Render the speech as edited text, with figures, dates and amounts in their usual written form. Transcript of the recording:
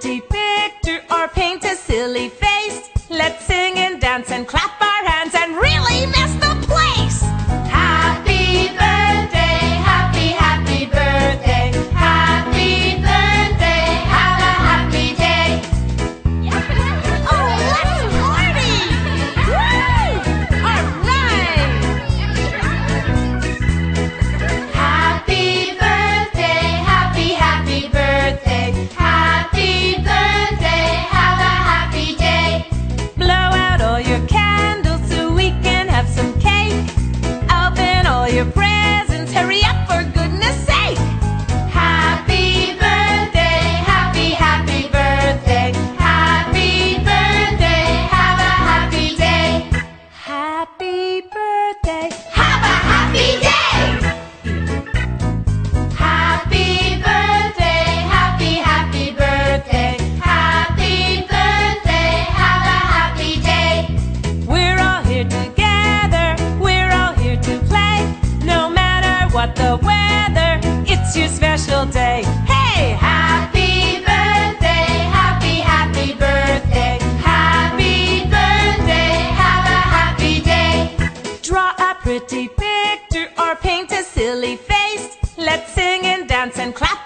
pretty picture or paint a silly face. Let's sing and dance and clap our hands and really mess the place. Happy birthday, happy, happy birthday. Happy birthday, have a happy day. Oh, let's party! Woo! All right! Happy birthday, happy, happy birthday. Happy birthday, have a happy day. Blow out all your candles so we can have some cake. Open all your presents, hurry up for goodness sake. Happy birthday, happy, happy birthday. Happy birthday, have a happy day. Happy birthday, have a happy day. Happy birthday, happy, happy birthday. Happy birthday, have a happy day. We're all here together, we're all here to play. No matter what the weather, it's your special day. Hey! Happy birthday, happy, happy birthday. Happy birthday, have a happy day. Draw a pretty picture or paint a silly face. Let's sing and dance and clap